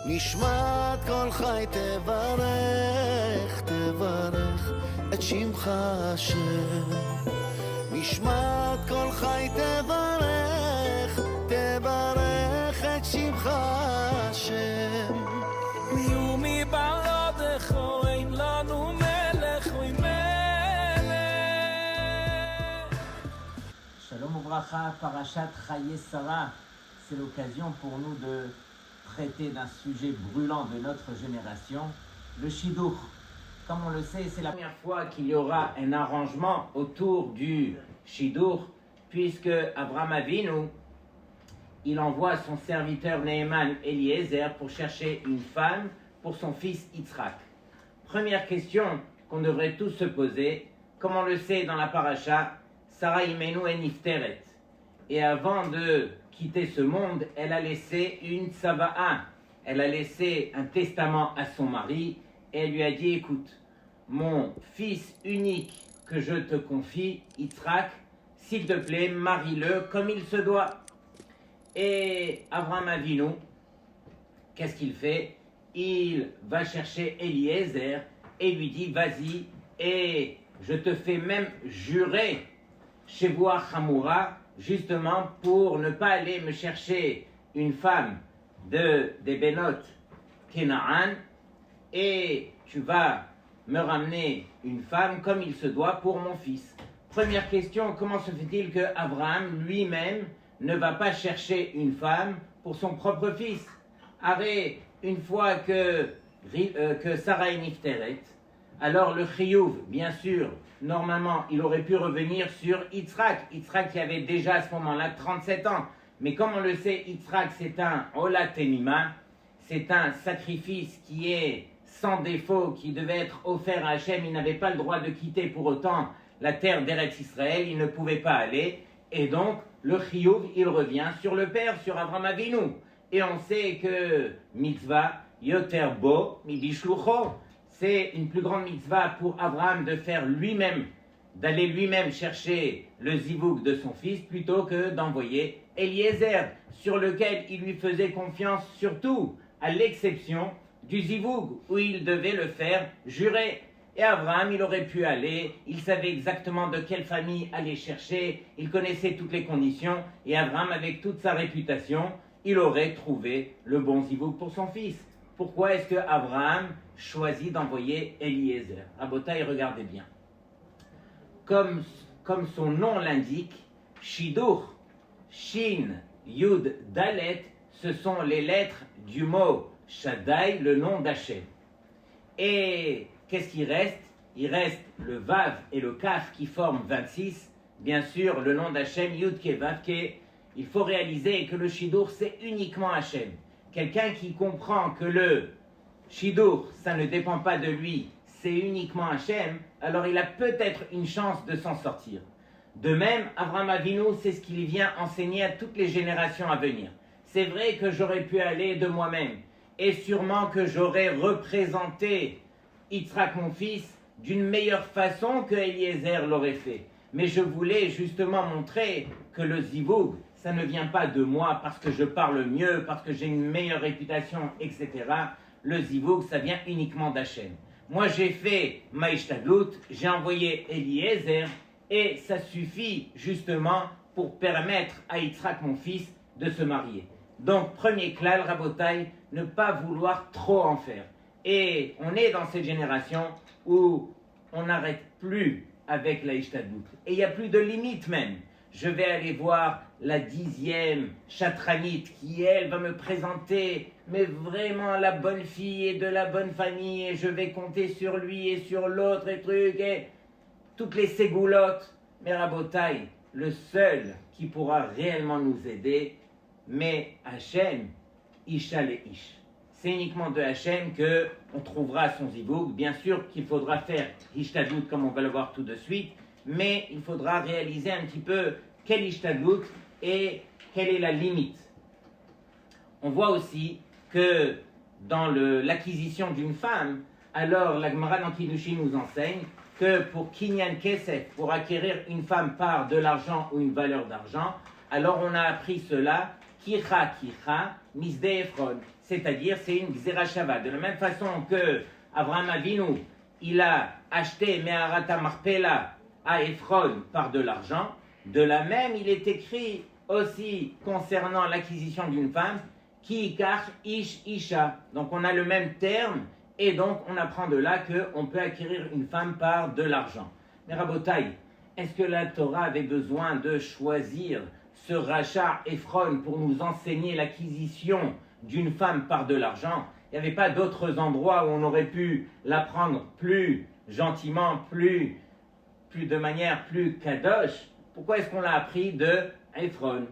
נשמת כל חי תברך, תברך את שמך השם. נשמת כל חי תברך, תברך את שמך השם. ומבלעדיך אין לנו מלך ומלך. Shalom Ouvracha, Parashat Chaye Sarah. C'est l'occasion pour nous de traiter d'un sujet brûlant de notre génération, le Shidduch. Comme on le sait, c'est la première fois qu'il y aura un arrangement autour du Shidduch, puisque Abraham Avinu, il envoie son serviteur Neheman Eliezer pour chercher une femme pour son fils Yitzhak. Première question qu'on devrait tous se poser, comme on le sait dans la paracha, Sarah Imenu et Nifteret. Et avant de quitter ce monde, elle a laissé une tzava'a. Elle a laissé un testament à son mari et elle lui a dit, écoute, mon fils unique que je te confie, Yitzhak, s'il te plaît, marie-le comme il se doit. Et Abraham Avinu, qu'est-ce qu'il fait? Il va chercher Eliezer et lui dit, vas-y, et je te fais même jurer chez Boa Hamura, justement pour ne pas aller me chercher une femme des Benot Kenaan, et tu vas me ramener une femme comme il se doit pour mon fils. Première question, comment se fait-il que Abraham lui-même ne va pas chercher une femme pour son propre fils? Arrête, une fois que Sarah est Nifteret, alors le Chiyuv, bien sûr, normalement, il aurait pu revenir sur Yitzhak. Yitzhak qui avait déjà à ce moment-là 37 ans. Mais comme on le sait, Yitzhak c'est un Ola Tenima, c'est un sacrifice qui est sans défaut, qui devait être offert à Hachem. Il n'avait pas le droit de quitter pour autant la terre d'Eretz Israël, il ne pouvait pas aller. Et donc, le Chiyuv, il revient sur le père, sur Avraham Avinu. Et on sait que mitzvah, yoter bo, midishlucho, c'est une plus grande mitzvah pour Abraham de faire lui-même, d'aller lui-même chercher le zivouk de son fils plutôt que d'envoyer Eliezer, sur lequel il lui faisait confiance surtout, à l'exception du zivouk où il devait le faire jurer. Et Abraham, il aurait pu aller, il savait exactement de quelle famille aller chercher, il connaissait toutes les conditions, et Abraham, avec toute sa réputation, il aurait trouvé le bon zivouk pour son fils. Pourquoi est-ce que Abraham choisit d'envoyer Eliezer? Rabotai, regardez bien. Comme son nom l'indique, Shidduch, Shin, Yud, Dalet, ce sont les lettres du mot Shaddai, le nom d'Hachem. Et qu'est-ce qui reste? Il reste le Vav et le Kaf qui forment 26. Bien sûr, le nom d'Hachem, Yud, Ke, Vav, Ke. Il faut réaliser que le Shidduch, c'est uniquement Hachem. Quelqu'un qui comprend que le Shidduch, ça ne dépend pas de lui, c'est uniquement Hachem, alors il a peut-être une chance de s'en sortir. De même, Avraham Avinu, c'est ce qu'il vient enseigner à toutes les générations à venir. C'est vrai que j'aurais pu aller de moi-même, et sûrement que j'aurais représenté Yitzhak, mon fils, d'une meilleure façon que Eliezer l'aurait fait. Mais je voulais justement montrer que le zivoug, ça ne vient pas de moi parce que je parle mieux, parce que j'ai une meilleure réputation, etc. Le zivoug, ça vient uniquement d'Hachem. Moi, j'ai fait Maïshtadlut, j'ai envoyé Eliezer, et ça suffit justement pour permettre à Yitzhak, mon fils, de se marier. Donc, premier klal, Rabotai, ne pas vouloir trop en faire. Et on est dans cette génération où on n'arrête plus avec la Ishtadlut. Et il n'y a plus de limite même. Je vais aller voir la 10e chatranite qui, elle, va me présenter, mais vraiment la bonne fille et de la bonne famille, et je vais compter sur lui et sur l'autre et truc, et toutes les ségoulottes. Mais Rabotai, le seul qui pourra réellement nous aider, mais Hachem, Isha le Ish. C'est uniquement de Hachem qu'on trouvera son zivoug. Bien sûr qu'il faudra faire Ishtadlut comme on va le voir tout de suite, mais il faudra réaliser un petit peu quel Ishtadlut et quelle est la limite. On voit aussi que dans l'acquisition d'une femme, alors la Gemara dans Kiddushin nous enseigne que pour Kinyan Kesef, pour acquérir une femme par de l'argent ou une valeur d'argent, alors on a appris cela, Kicha Kicha, Misde Ephron, c'est-à-dire c'est une Xerashava. De la même façon que Avraham Avinu, il a acheté Meharata Marpela à Ephron par de l'argent, de la même il est écrit aussi concernant l'acquisition d'une femme, Ki Ikach Ish Isha. Donc on a le même terme et donc on apprend de là qu'on peut acquérir une femme par de l'argent. Mais Rabotai, est-ce que la Torah avait besoin de choisir ce rachat Ephron pour nous enseigner l'acquisition d'une femme par de l'argent? Il n'y avait pas d'autres endroits où on aurait pu l'apprendre plus gentiment, plus de manière plus kadosh. Pourquoi est-ce qu'on l'a appris de Ephron?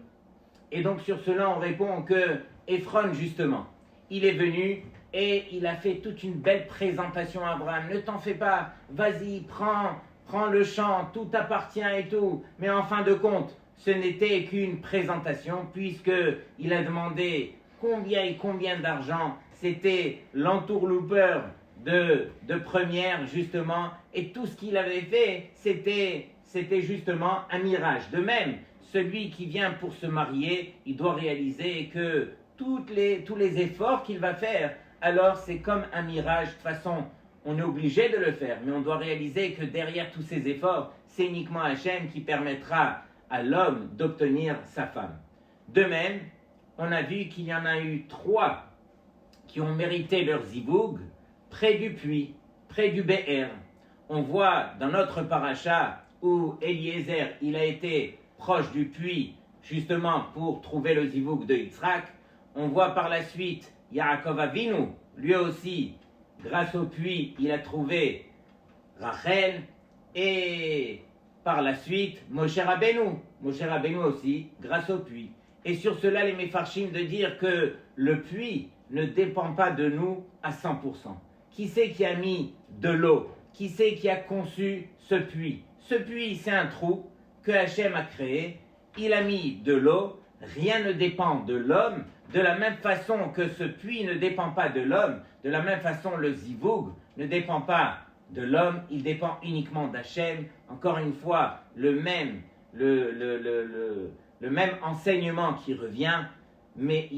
Et donc sur cela on répond que Ephron justement, il est venu et il a fait toute une belle présentation à Abraham. Ne t'en fais pas, vas-y, prends le champ, tout t'appartient et tout. Mais en fin de compte, ce n'était qu'une présentation puisqu'il a demandé combien d'argent. C'était l'entourloupeur de première justement. Et tout ce qu'il avait fait, c'était justement un mirage. De même, celui qui vient pour se marier, il doit réaliser que tous les efforts qu'il va faire, alors c'est comme un mirage. De toute façon, on est obligé de le faire, mais on doit réaliser que derrière tous ces efforts, c'est uniquement Hachem qui permettra à l'homme d'obtenir sa femme. De même, on a vu qu'il y en a eu 3 qui ont mérité leur zivoug près du puits, près du Be'er. On voit dans notre paracha où Eliezer, il a été proche du puits justement pour trouver le zivoug de Yitzhak. On voit par la suite Yaakov Avinu, lui aussi, grâce au puits, il a trouvé Rachel. Et par la suite, Moshe Rabbeinu aussi, grâce au puits. Et sur cela, les Mefarshim de dire que le puits ne dépend pas de nous à 100%. Qui c'est qui a mis de l'eau? Qui c'est qui a conçu ce puits? Ce puits, c'est un trou que Hachem a créé. Il a mis de l'eau. Rien ne dépend de l'homme. De la même façon que ce puits ne dépend pas de l'homme, de la même façon le zivoug ne dépend pas de l'homme, il dépend uniquement d'Hachem. Encore une fois, le même enseignement qui revient, mais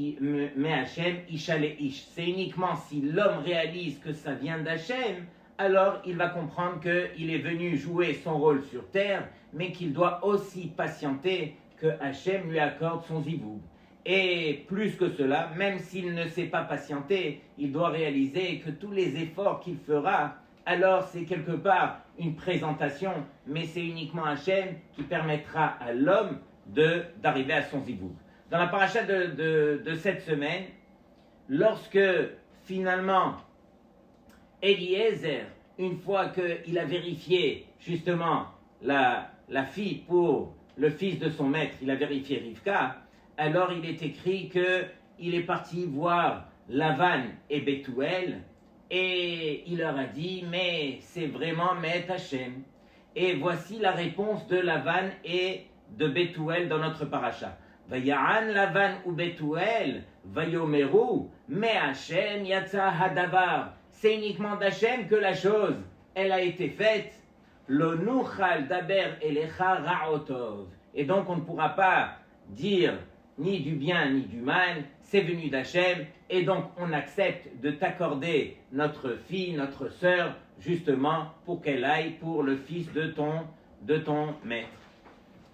Hachem, Isha le Ish. C'est uniquement si l'homme réalise que ça vient d'Hachem, alors il va comprendre qu'il est venu jouer son rôle sur terre, mais qu'il doit aussi patienter que Hachem lui accorde son zivoug. Et plus que cela, même s'il ne sait pas patienter, il doit réaliser que tous les efforts qu'il fera, alors c'est quelque part une présentation, mais c'est uniquement Hachem qui permettra à l'homme d'arriver à son zivoug. Dans la paracha de cette semaine, lorsque finalement Eliezer, une fois qu'il a vérifié justement la fille pour le fils de son maître, il a vérifié Rivka, alors il est écrit qu'il est parti voir Lavan et Bethuel et il leur a dit, mais c'est vraiment Me'et Hachem. Et voici la réponse de Lavan et de Bethuel dans notre paracha. Vaya'an Lavan ou Bethuel, Vayomeru, me Hachem yatsa hadavar. C'est uniquement d'Hachem que la chose, elle a été faite. Lo nuchal daber elecha ra'otov. Et donc on ne pourra pas dire ni du bien ni du mal, c'est venu d'Hachem, et donc on accepte de t'accorder notre fille, notre sœur, justement pour qu'elle aille pour le fils de ton maître.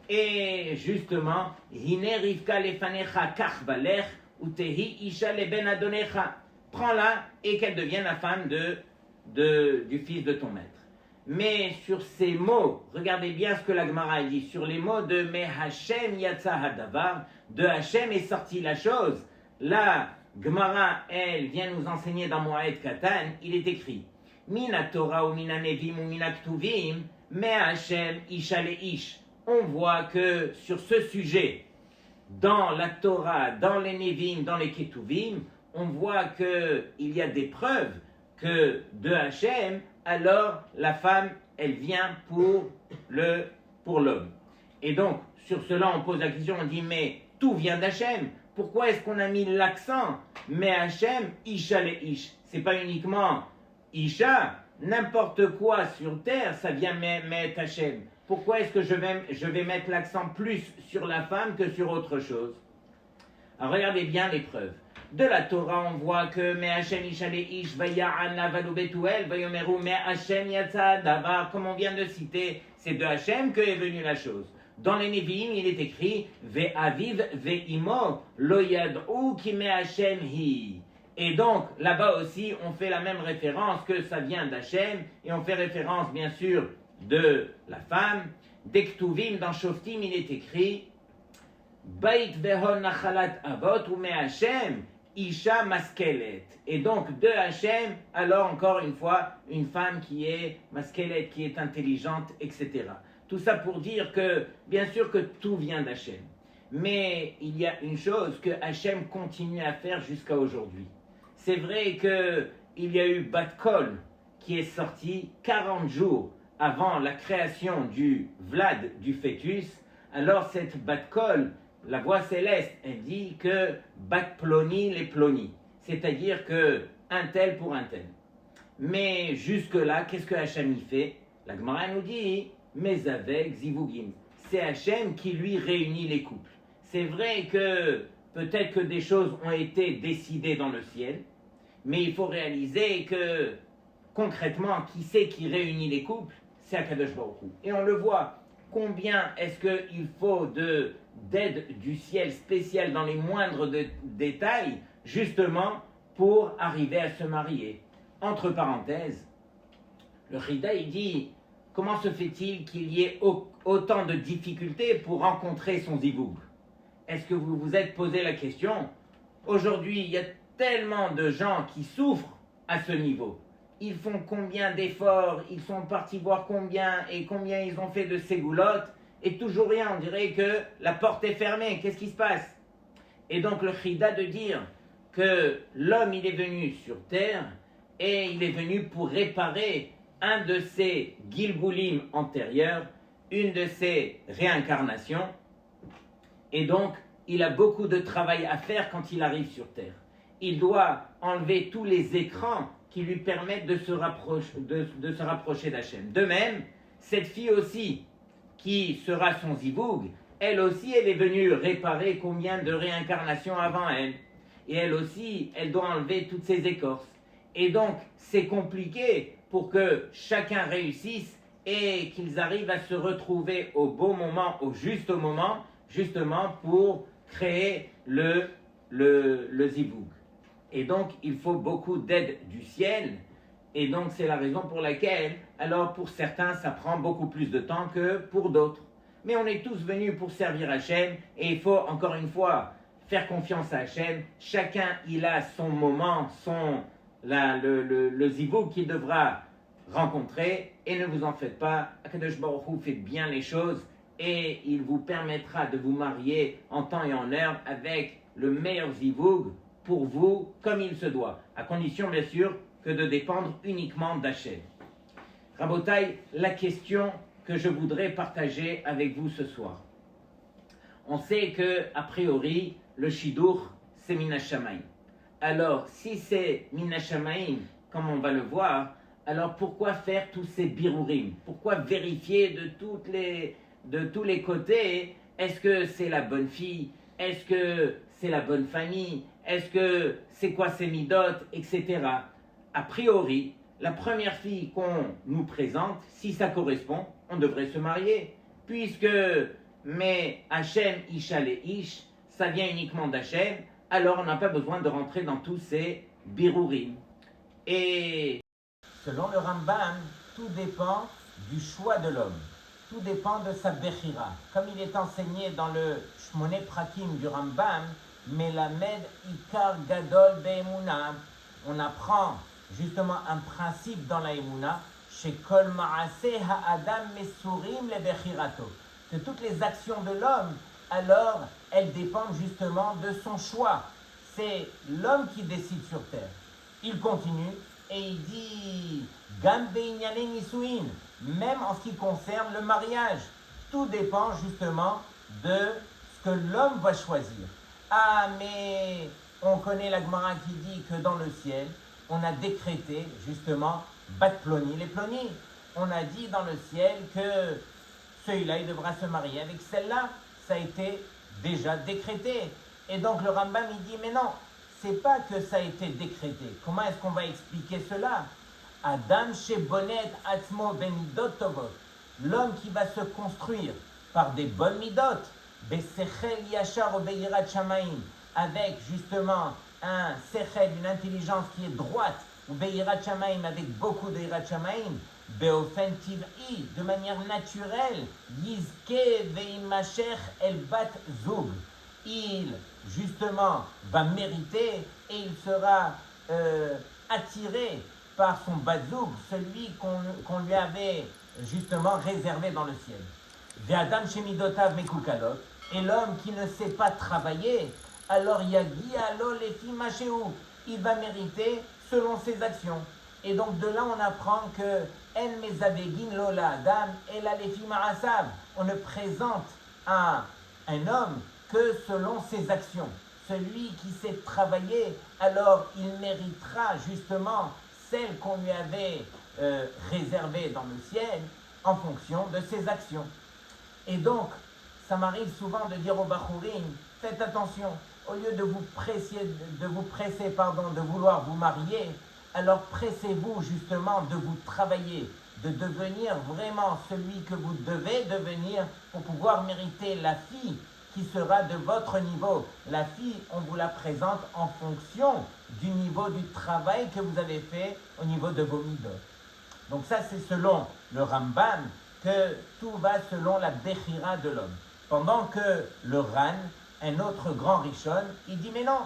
Et justement, Hine Rivka lefanecha kach valech utehi isha leben adonecha. Prends-la et qu'elle devienne la femme du fils de ton maître. Mais sur ces mots, regardez bien ce que la Gemara dit, sur les mots de Me Hachem yatsa hadavar, de Hachem est sortie la chose. La Gemara, elle, vient nous enseigner dans Moed Katan, il est écrit Mina Torah ou Mina Nevim ou Mina Ktuvim, Me Hachem isha le ish. On voit que sur ce sujet, dans la Torah, dans les Nevim, dans les Ketuvim, on voit qu'il y a des preuves que de Hachem, alors la femme, elle vient pour l'homme. Et donc, sur cela, on pose la question, on dit, mais tout vient d'Hachem. Pourquoi est-ce qu'on a mis l'accent mais Hachem, Isha le Ish? C'est pas uniquement Isha, n'importe quoi sur terre, ça vient mettre Hachem. Pourquoi est-ce que je vais mettre l'accent plus sur la femme que sur autre chose? Alors regardez bien les preuves. De la Torah, on voit que Me Hashem Ishale Ish Vaya'an Lavadu Betuel Vayomeru Me Hashem Yatsa Davar, comme on vient de citer, c'est de Hashem que est venue la chose. Dans les Nevi'im, il est écrit Ve'aviv ve'imo lo yad'u ki Me Hashem hi. Et donc, là-bas aussi, on fait la même référence que ça vient d'Hachem, et on fait référence, bien sûr, de la femme. D'Ektuvim, dans Shoftim, il est écrit Bait vehon nachalat avot ou me Hachem isha maskelet. Et donc, de Hachem, alors encore une fois, une femme qui est maskelet, qui est intelligente, etc. Tout ça pour dire que, bien sûr que tout vient d'Hachem. Mais il y a une chose que Hachem continue à faire jusqu'à aujourd'hui. C'est vrai qu'il y a eu Bat Kol qui est sorti 40 jours avant la création du Vlad, du fœtus. Alors cette Bat Kol, la voix céleste, elle dit que Bat Ploni les Ploni, c'est-à-dire que un tel pour un tel. Mais jusque-là, qu'est-ce que Hachem y fait? La Gemara nous dit, mais avec Zivugim. C'est Hachem qui lui réunit les couples. C'est vrai que peut-être que des choses ont été décidées dans le ciel, mais il faut réaliser que concrètement, qui c'est qui réunit les couples? C'est Akadosh Baruch Hu. Et on le voit, combien est-ce qu'il faut d'aide du ciel spéciale dans les moindres détails, justement pour arriver à se marier. Entre parenthèses, le Chida il dit, comment se fait-il qu'il y ait autant de difficultés pour rencontrer son zivoug? Est-ce que vous vous êtes posé la question? Aujourd'hui, il y a tellement de gens qui souffrent à ce niveau. Ils font combien d'efforts, ils sont partis voir combien ils ont fait de ségoulottes, et toujours rien, on dirait que la porte est fermée, qu'est-ce qui se passe? Et donc le Chida de dire que l'homme il est venu sur terre, et il est venu pour réparer un de ses gilgulim antérieurs, une de ses réincarnations, et donc il a beaucoup de travail à faire quand il arrive sur terre. Il doit enlever tous les écrans qui lui permettent de se rapprocher d'Hachem. De même, cette fille aussi, qui sera son zivoug, elle aussi, elle est venue réparer combien de réincarnations avant elle. Et elle aussi, elle doit enlever toutes ces écorces. Et donc, c'est compliqué pour que chacun réussisse et qu'ils arrivent à se retrouver au bon moment, au juste moment, justement pour créer le zivoug. Et donc, il faut beaucoup d'aide du ciel. Et donc, c'est la raison pour laquelle, alors pour certains, ça prend beaucoup plus de temps que pour d'autres. Mais on est tous venus pour servir Hachem. Et il faut, encore une fois, faire confiance à Hachem. Chacun, il a son moment, le zivoug qu'il devra rencontrer. Et ne vous en faites pas. Akadosh Baruch Hu fait bien les choses. Et il vous permettra de vous marier en temps et en heure avec le meilleur zivoug pour vous comme il se doit, à condition bien sûr que de dépendre uniquement d'Hachem. Rabotai, la question que je voudrais partager avec vous ce soir. On sait que a priori le shidur c'est Min Hashamayim. Alors si c'est Min Hashamayim, comme on va le voir, alors pourquoi faire tous ces birurim? Pourquoi vérifier de tous les côtés? Est-ce que c'est la bonne fille? Est-ce que c'est la bonne famille? Est-ce que c'est quoi ces midotes, etc. A priori, la première fille qu'on nous présente, si ça correspond, on devrait se marier. Puisque, mais Hachem, Isha le Ish, ça vient uniquement d'Hachem, alors on n'a pas besoin de rentrer dans tous ces birurim. Et selon le Rambam, tout dépend du choix de l'homme. Tout dépend de sa bechira. Comme il est enseigné dans le Shmoné Prakim du Rambam, Melamed Ikar Gadol Be'emuna. On apprend justement un principe dans la Emuna, chez Kol Ma'aseh Ha'adam Mesurim le Bechirato. Que toutes les actions de l'homme, alors, elles dépendent justement de son choix. C'est l'homme qui décide sur terre. Il continue et il dit Gam Beinyane Nisuin, même en ce qui concerne le mariage. Tout dépend justement de ce que l'homme va choisir. Ah, mais on connaît la Gemara qui dit que dans le ciel, on a décrété justement Bat Ploni les Ploni. On a dit dans le ciel que celui-là, il devra se marier avec celle-là. Ça a été déjà décrété. Et donc le Rambam, il dit, mais non, c'est pas que ça a été décrété. Comment est-ce qu'on va expliquer cela? Adam shebonet atzmo bemidot tovot. L'homme qui va se construire par des bonnes midot, besechel yachar ou beirat shamaim, avec justement un sechel, une intelligence qui est droite, ou beirat shamaim, avec beaucoup de irat shamaim, beofen tiv'i, de manière naturelle, yizke ve'imacher el bat zug. Il, justement, va mériter et il sera attiré par son bazoug, celui qu'on lui avait justement réservé dans le ciel. Ve'adam shemidotav mekukalot, et l'homme qui ne sait pas travailler, alors yagi alo lefi machéou, il va mériter selon ses actions. Et donc de là on apprend que en mezavegin lola adam et la lefi ma'asav, on ne présente à un homme que selon ses actions. Celui qui sait travailler, alors il méritera justement celle qu'on lui avait réservée dans le ciel en fonction de ses actions. Et donc, ça m'arrive souvent de dire aux Bachourim, faites attention, au lieu de vous presser, de vouloir vous marier, alors pressez-vous justement de vous travailler, de devenir vraiment celui que vous devez devenir pour pouvoir mériter la fille qui sera de votre niveau. La fille, on vous la présente en fonction du niveau du travail que vous avez fait au niveau de vos midot. Donc ça, c'est selon le Rambam que tout va selon la Bechira de l'homme. Pendant que le Ran, un autre grand Rishon, il dit mais non,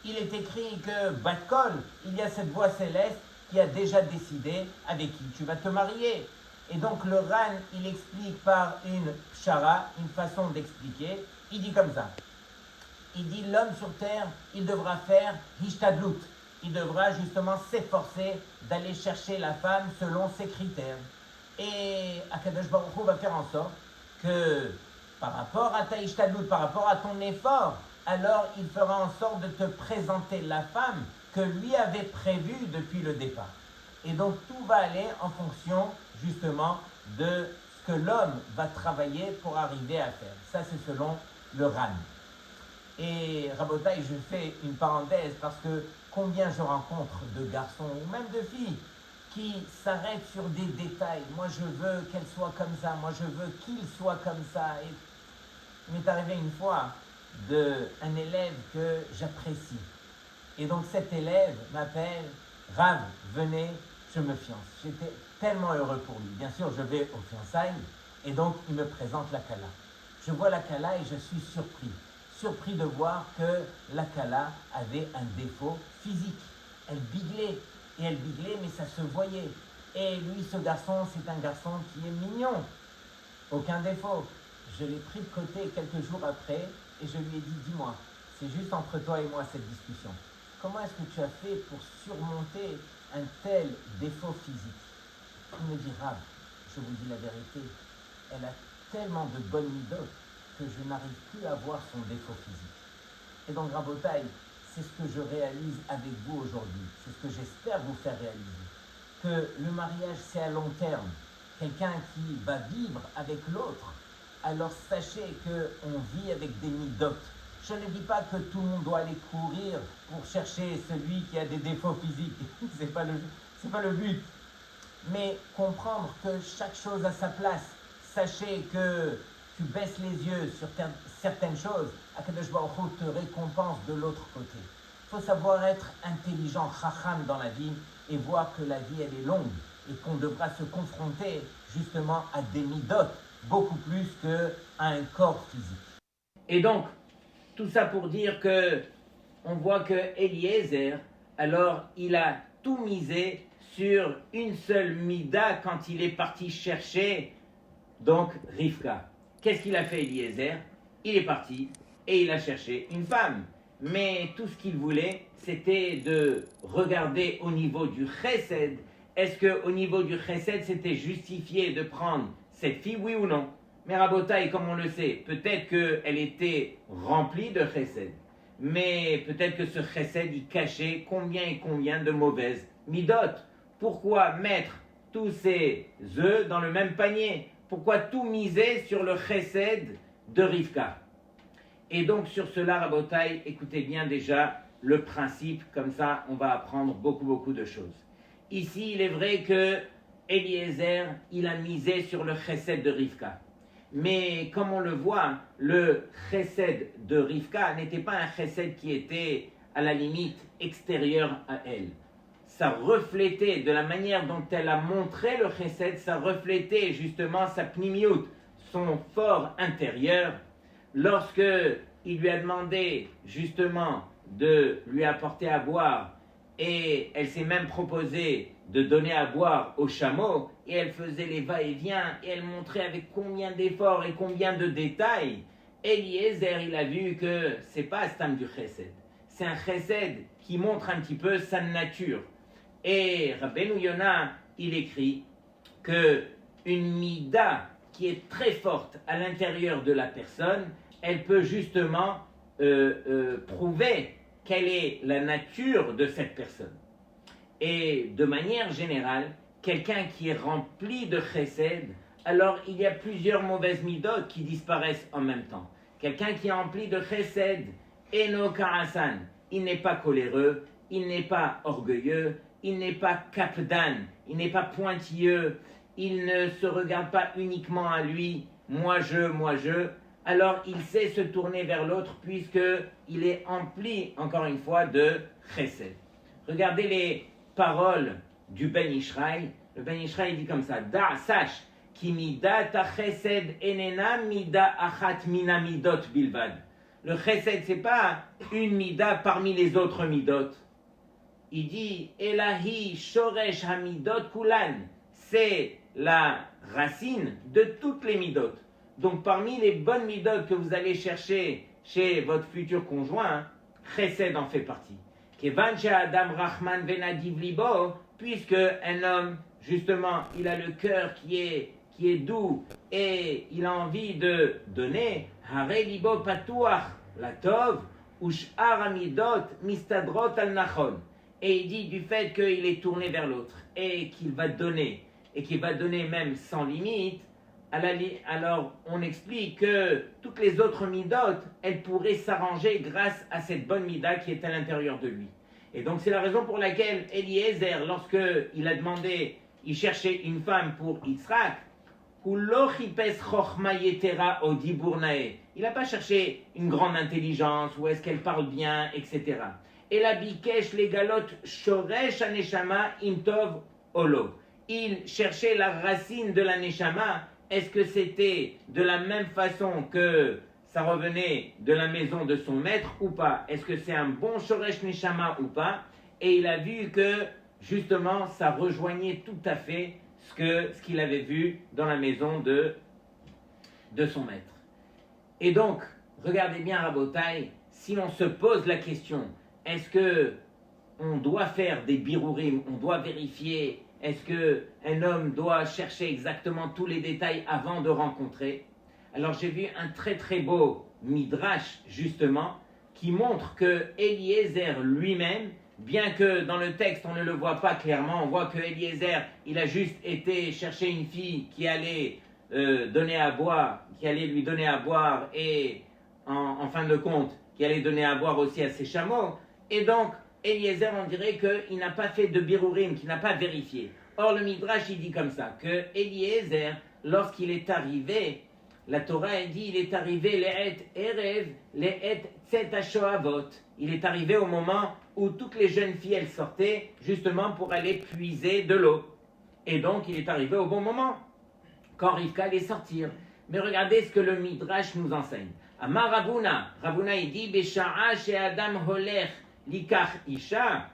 il est écrit que Bat-Kol, il y a cette voix céleste qui a déjà décidé avec qui tu vas te marier. Et donc le Ran, il explique par une pshara, une façon d'expliquer, il dit comme ça. Il dit l'homme sur terre, il devra faire hishtadlut. Il devra justement s'efforcer d'aller chercher la femme selon ses critères. Et Akadosh Baruch Hu va faire en sorte que par rapport à ta hishtadlut, par rapport à ton effort, alors il fera en sorte de te présenter la femme que lui avait prévue depuis le départ. Et donc tout va aller en fonction justement de ce que l'homme va travailler pour arriver à faire. Ça c'est selon le Ran. Et Rabotai, je fais une parenthèse parce que combien je rencontre de garçons ou même de filles qui s'arrêtent sur des détails. Moi je veux qu'elle soit comme ça, moi je veux qu'il soit comme ça. Et il m'est arrivé une fois d'un élève que j'apprécie. Et donc cet élève m'appelle, Rav, venez, je me fiance. J'étais tellement heureux pour lui. Bien sûr, je vais aux fiançailles et donc il me présente la Kala. Je vois la Kala et je suis surpris de voir que la Kala avait un défaut physique. Elle biglait, mais ça se voyait. Et lui, ce garçon, c'est un garçon qui est mignon. Aucun défaut. Je l'ai pris de côté quelques jours après et je lui ai dit, dis-moi, c'est juste entre toi et moi cette discussion. Comment est-ce que tu as fait pour surmonter un tel défaut physique? Il me dit, Rav, je vous dis la vérité, elle a tellement de bonnes midot que je n'arrive plus à voir son défaut physique. Et donc, Rabotai, c'est ce que je réalise avec vous aujourd'hui. C'est ce que j'espère vous faire réaliser. Que le mariage, c'est à long terme. Quelqu'un qui va vivre avec l'autre. Alors, sachez qu'on vit avec des midot. Je ne dis pas que tout le monde doit aller courir pour chercher celui qui a des défauts physiques. C'est pas le but. Mais comprendre que chaque chose a sa place. Sachez que tu baisses les yeux sur certaines choses, Akadosh Baruch Hu te récompense de l'autre côté. Il faut savoir être intelligent, chacham dans la vie et voir que la vie elle est longue et qu'on devra se confronter justement à des midot beaucoup plus qu'à un corps physique. Et donc, tout ça pour dire que on voit que Eliezer, alors il a tout misé sur une seule mida quand il est parti chercher donc Rivka. Qu'est-ce qu'il a fait Eliezer? Il est parti et il a cherché une femme. Mais tout ce qu'il voulait, c'était de regarder au niveau du chesed. Est-ce qu'au niveau du chesed, c'était justifié de prendre cette fille, oui ou non? Mais Rabotai, comme on le sait, peut-être qu'elle était remplie de chesed. Mais peut-être que ce chesed, il cachait combien et combien de mauvaises midot. Pourquoi mettre tous ces œufs dans le même panier? Pourquoi tout miser sur le chesed de Rivka? Et donc sur cela, Rabotai, écoutez bien déjà le principe, comme ça on va apprendre beaucoup de choses. Ici, il est vrai que Eliezer, il a misé sur le chesed de Rivka. Mais comme on le voit, le chesed de Rivka n'était pas un chesed qui était à la limite extérieure à elle. Ça reflétait, de la manière dont elle a montré le chesed, ça reflétait justement sa pnimiut, son fort intérieur. Lorsque il lui a demandé justement de lui apporter à boire, et elle s'est même proposée de donner à boire aux chameaux, et elle faisait les va-et-vient, et elle montrait avec combien d'efforts et combien de détails. Eliezer, il a vu que c'est pas Stam du chesed, c'est un chesed qui montre un petit peu sa nature. Et Rabbeinu Yonah, il écrit que une mida qui est très forte à l'intérieur de la personne, elle peut justement prouver quelle est la nature de cette personne. Et de manière générale, quelqu'un qui est rempli de chesed, alors il y a plusieurs mauvaises midotes qui disparaissent en même temps. Quelqu'un qui est rempli de chesed, eno karasan, il n'est pas coléreux, il n'est pas orgueilleux, il n'est pas kapdan, il n'est pas pointilleux, il ne se regarde pas uniquement à lui, moi je, alors il sait se tourner vers l'autre puisqu'il est empli, encore une fois, de chesed. Regardez les paroles du Ben Ishraï. Le Ben Ishraï dit comme ça, Da, sache, ki mida ta chesed enena mida achat mina midot bilvad. Le chesed, c'est pas une mida parmi les autres midot. Il dit, Elahi shoresh hamidot kulan, c'est la racine de toutes les midot. Donc parmi les bonnes midot que vous allez chercher chez votre futur conjoint, chesed en fait partie. Kevan she'adam rachman venadiv libo, puisque un homme, justement, il a le cœur qui est doux et il a envie de donner, hare libo patuach latov ush'ar hamidot mistadrot al nachon. Et il dit du fait qu'il est tourné vers l'autre et qu'il va donner, et qu'il va donner même sans limite, alors on explique que toutes les autres midot, elles pourraient s'arranger grâce à cette bonne mida qui est à l'intérieur de lui. Et donc c'est la raison pour laquelle Eliezer, lorsqu'il a demandé, il cherchait une femme pour Yitzhak, il n'a pas cherché une grande intelligence, ou est-ce qu'elle parle bien, etc. Et la bikesh les galotes shoresh aneshama imtov olo. Il cherchait la racine de la neshama. Est-ce que c'était de la même façon que ça revenait de la maison de son maître ou pas? Est-ce que c'est un bon shoresh neshama ou pas? Et il a vu que justement ça rejoignait tout à fait ce qu'il avait vu dans la maison de son maître. Et donc, regardez bien Rabotai, si on se pose la question, est-ce que on doit faire des birurim, on doit vérifier, est-ce qu'un homme doit chercher exactement tous les détails avant de rencontrer? Alors j'ai vu un très très beau midrash justement qui montre que Eliezer lui-même, bien que dans le texte on ne le voit pas clairement, on voit que Eliezer il a juste été chercher une fille qui allait donner à boire, qui allait lui donner à boire et en fin de compte qui allait donner à boire aussi à ses chameaux. Et donc, Eliezer, on dirait qu'il n'a pas fait de birurim, qu'il n'a pas vérifié. Or, le Midrash, il dit comme ça, que Eliezer, lorsqu'il est arrivé, la Torah, elle dit, il est arrivé, le'et erev, le'et tzet hashoavot. Il est arrivé au moment où toutes les jeunes filles, elles sortaient, justement pour aller puiser de l'eau. Et donc, il est arrivé au bon moment, quand Rivka allait sortir. Mais regardez ce que le Midrash nous enseigne. Amar Ravuna, il dit, Besha'a she'adam holech, Likach Isha,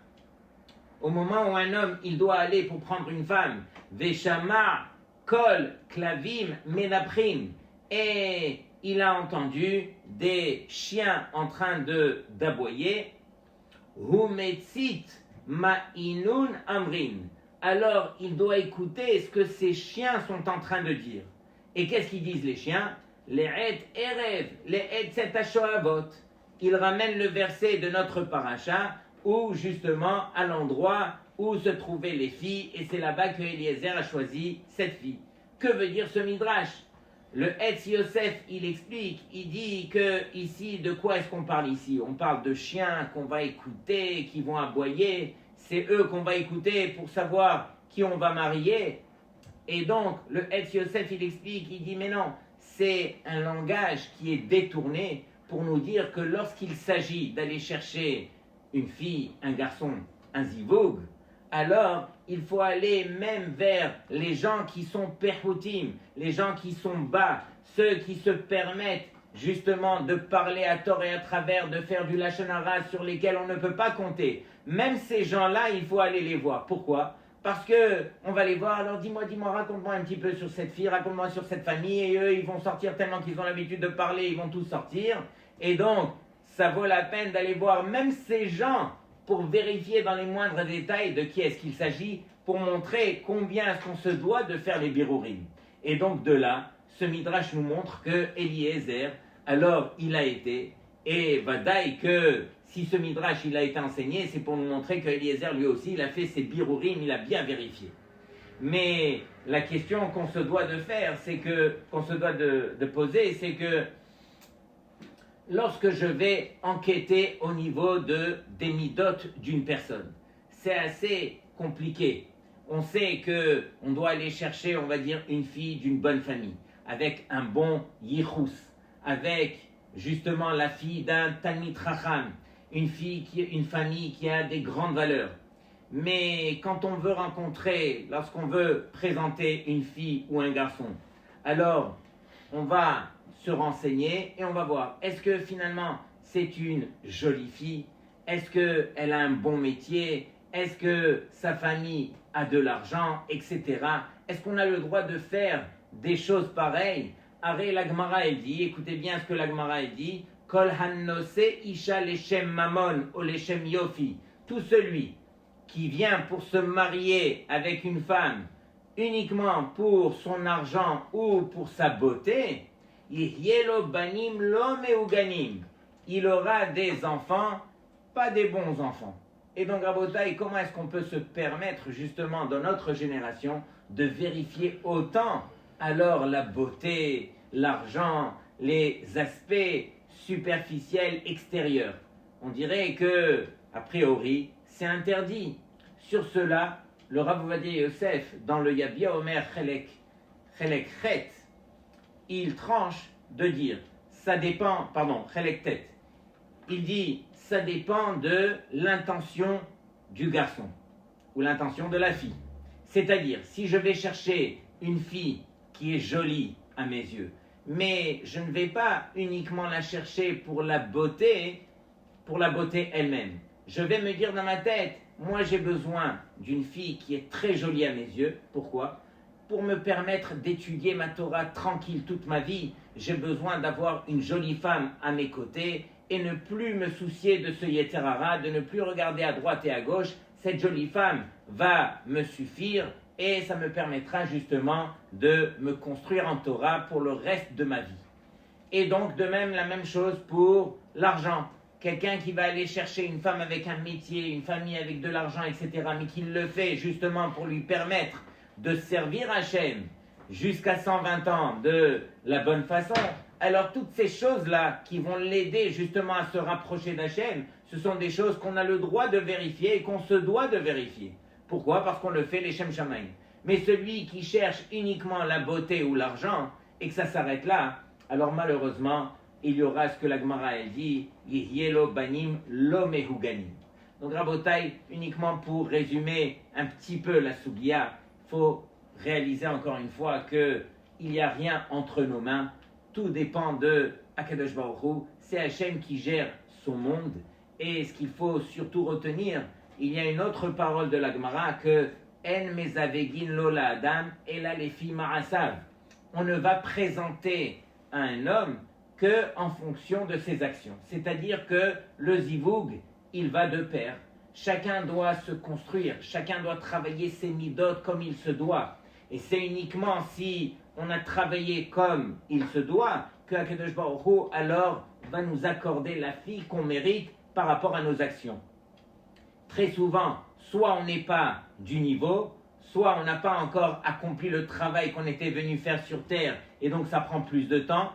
au moment où un homme il doit aller pour prendre une femme, Veshama Kol Klavim Menaprim, et il a entendu des chiens en train d'aboyer, Humetzit Ma'inun Amrin, alors il doit écouter ce que ces chiens sont en train de dire. Et qu'est-ce qu'ils disent les chiens? Le'et Erev, Le'et Setashoavot. Il ramène le verset de notre paracha où justement à l'endroit où se trouvaient les filles et c'est là-bas que Eliezer a choisi cette fille. Que veut dire ce midrash? Le Etz Yosef, il explique, il dit que ici, de quoi est-ce qu'on parle ici? On parle de chiens qu'on va écouter, qui vont aboyer. C'est eux qu'on va écouter pour savoir qui on va marier. Et donc, le Etz Yosef, il explique, il dit, mais non, c'est un langage qui est détourné pour nous dire que lorsqu'il s'agit d'aller chercher une fille, un garçon, un zivug, alors il faut aller même vers les gens qui sont perhutim, les gens qui sont bas, ceux qui se permettent justement de parler à tort et à travers, de faire du lachon hara sur lesquels on ne peut pas compter. Même ces gens-là, il faut aller les voir. Pourquoi? Parce que on va les voir, alors dis-moi, raconte-moi un petit peu sur cette fille, raconte-moi sur cette famille, et eux, ils vont sortir tellement qu'ils ont l'habitude de parler, ils vont tous sortir. Et donc, ça vaut la peine d'aller voir même ces gens pour vérifier dans les moindres détails de qui est-ce qu'il s'agit, pour montrer combien est-ce qu'on se doit de faire les birourim. Et donc de là, ce Midrash nous montre que Eliezer, alors il a été, et vadaï que si ce Midrash il a été enseigné, c'est pour nous montrer que Eliezer lui aussi, il a fait ses birourim, il a bien vérifié. Mais la question qu'on se doit de faire, c'est que, qu'on se doit de poser, c'est que lorsque je vais enquêter au niveau des midotes d'une personne, c'est assez compliqué. On sait qu'on doit aller chercher, on va dire, une fille d'une bonne famille, avec un bon yichus, avec justement la fille d'un talmid chacham, une famille qui a des grandes valeurs. Mais quand on veut rencontrer, lorsqu'on veut présenter une fille ou un garçon, alors on va se renseigner et on va voir, est-ce que finalement c'est une jolie fille? Est-ce qu'elle a un bon métier? Est-ce que sa famille a de l'argent, etc. Est-ce qu'on a le droit de faire des choses pareilles? Arrête, la Gemara, elle dit, écoutez bien ce que la Gemara, elle dit, Kol hannose isha leshem mamon o leshem yofi. Tout celui qui vient pour se marier avec une femme uniquement pour son argent ou pour sa beauté, Yihyelo banim lo meuganim. Il aura des enfants, pas des bons enfants. Et donc, Rabotai, comment est-ce qu'on peut se permettre, justement, dans notre génération, de vérifier autant alors la beauté, l'argent, les aspects superficiels extérieurs? On dirait que, a priori, c'est interdit. Sur cela, le Rav Ovadia Yosef, dans le Yabia Omer Chelek Chet, il tranche de dire, ça dépend, Chelek Tet, il dit, ça dépend de l'intention du garçon ou l'intention de la fille. C'est-à-dire, si je vais chercher une fille qui est jolie à mes yeux, mais je ne vais pas uniquement la chercher pour la beauté elle-même. Je vais me dire dans ma tête, moi j'ai besoin d'une fille qui est très jolie à mes yeux. Pourquoi? Pour me permettre d'étudier ma Torah tranquille toute ma vie. J'ai besoin d'avoir une jolie femme à mes côtés et ne plus me soucier de ce Yetzer Hara, de ne plus regarder à droite et à gauche. Cette jolie femme va me suffire et ça me permettra justement de me construire en Torah pour le reste de ma vie. Et donc de même, la même chose pour l'argent. Quelqu'un qui va aller chercher une femme avec un métier, une famille avec de l'argent, etc., mais qui le fait justement pour lui permettre de servir Hachem jusqu'à 120 ans de la bonne façon, alors toutes ces choses-là qui vont l'aider justement à se rapprocher d'Hachem, ce sont des choses qu'on a le droit de vérifier et qu'on se doit de vérifier. Pourquoi? Parce qu'on le fait les Shem Shamayim. Mais celui qui cherche uniquement la beauté ou l'argent et que ça s'arrête là, alors malheureusement, il y aura ce que la Gemara elle dit, Yihyelo banim lo mehuganim. Donc Rabotai, uniquement pour résumer un petit peu la Sougia, il faut réaliser encore une fois qu'il n'y a rien entre nos mains. Tout dépend de Akadosh Baruch Hu. C'est Hachem qui gère son monde. Et ce qu'il faut surtout retenir, il y a une autre parole de la Gemara que En mezavegin lo la adam ela lefi ma'asav. On ne va présenter à un homme que en fonction de ses actions. C'est-à-dire que le zivug, il va de pair. Chacun doit se construire, chacun doit travailler ses midot comme il se doit. Et c'est uniquement si on a travaillé comme il se doit que Akadosh Baruch Hu alors va nous accorder la fille qu'on mérite par rapport à nos actions. Très souvent, soit on n'est pas du niveau, soit on n'a pas encore accompli le travail qu'on était venu faire sur terre et donc ça prend plus de temps,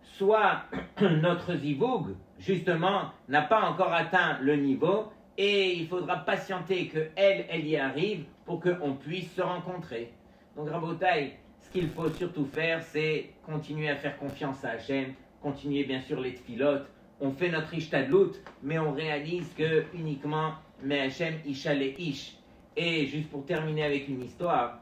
soit notre zivug, justement, n'a pas encore atteint le niveau et il faudra patienter qu'elle y arrive pour qu'on puisse se rencontrer. Donc Rabotai, ce qu'il faut surtout faire, c'est continuer à faire confiance à Hachem, continuer bien sûr les tfilotes, on fait notre ishtadlut, mais on réalise que uniquement, mais Hachem isha le ish. Et juste pour terminer avec une histoire,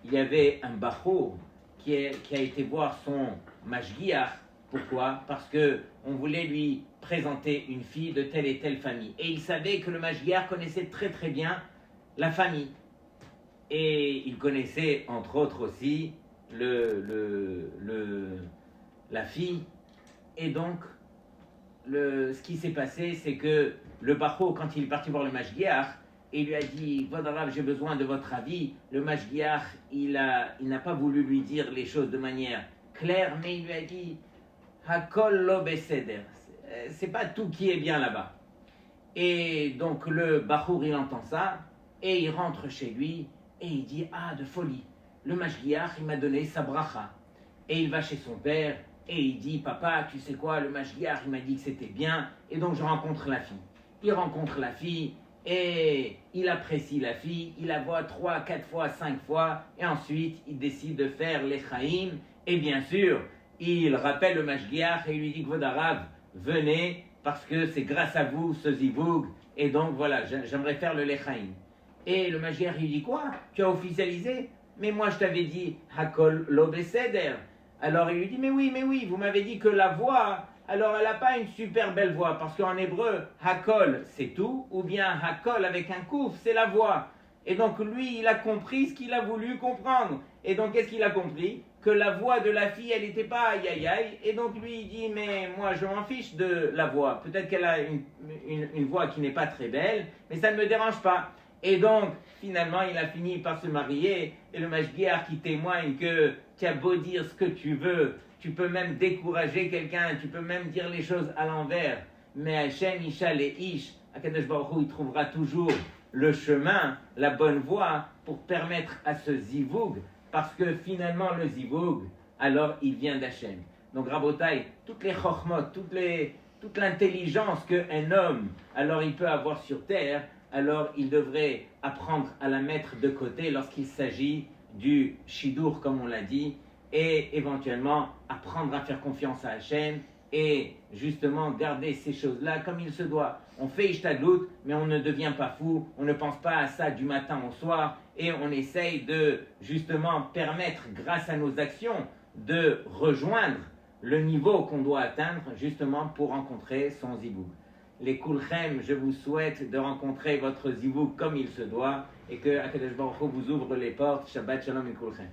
il y avait un bachour qui a été voir son mashgiach. Pourquoi? Parce qu'on voulait lui présenter une fille de telle et telle famille. Et il savait que le mashgiach connaissait très très bien la famille. Et il connaissait entre autres aussi la fille. Et donc, ce qui s'est passé, c'est que le bachour, quand il est parti voir le mashgiach, il lui a dit, Vodarav, j'ai besoin de votre avis. Le mashgiach, il n'a pas voulu lui dire les choses de manière claire, mais il lui a dit, Hakol lo beseder. C'est pas tout qui est bien là-bas. Et donc le bachour, il entend ça, et il rentre chez lui, et il dit, ah, de folie. Le mashgiach, il m'a donné sa bracha. Et il va chez son père, et il dit, papa, tu sais quoi, le mashgiach, il m'a dit que c'était bien, et donc je rencontre la fille. Il rencontre la fille, et il apprécie la fille, il la voit 3, 4 fois, 5 fois, et ensuite il décide de faire l'echaim, et bien sûr, il rappelle le mashgiach et il lui dit, Vodarav, venez, parce que c'est grâce à vous, ce zivug, et donc voilà, j'aimerais faire le lechaim. Et le mashgiach, il dit, quoi? Tu as officialisé? Mais moi je t'avais dit, Hakol lo beseder. Alors il lui dit, mais oui, vous m'avez dit que la voix, alors elle n'a pas une super belle voix, parce qu'en hébreu, Hakol, c'est tout, ou bien Hakol avec un kouf, c'est la voix. Et donc lui, il a compris ce qu'il a voulu comprendre. Et donc qu'est-ce qu'il a compris? Que la voix de la fille, elle n'était pas aïe aïe aïe. Et donc lui, il dit, mais moi, je m'en fiche de la voix. Peut-être qu'elle a une voix qui n'est pas très belle, mais ça ne me dérange pas. Et donc, finalement, il a fini par se marier. Et le mashgiach qui témoigne que tu as beau dire ce que tu veux, tu peux même décourager quelqu'un, tu peux même dire les choses à l'envers. Mais Hachem, Isha, les Ish, Akadosh Baruch Hu, il trouvera toujours le chemin, la bonne voie pour permettre à ce zivug, parce que finalement le zivug, alors il vient d'Hachem. Donc Rabotai, toutes les chokhmot, toute l'intelligence qu'un homme, alors il peut avoir sur terre, alors il devrait apprendre à la mettre de côté lorsqu'il s'agit du shidur, comme on l'a dit, et éventuellement apprendre à faire confiance à Hachem et justement garder ces choses-là comme il se doit. On fait ishtadlut, mais on ne devient pas fou, on ne pense pas à ça du matin au soir et on essaye de justement permettre, grâce à nos actions, de rejoindre le niveau qu'on doit atteindre justement pour rencontrer son zivug. Les Kulchem, je vous souhaite de rencontrer votre zivug comme il se doit et que Akadosh Baruch Hu vous ouvre les portes. Shabbat Shalom et Kulchem.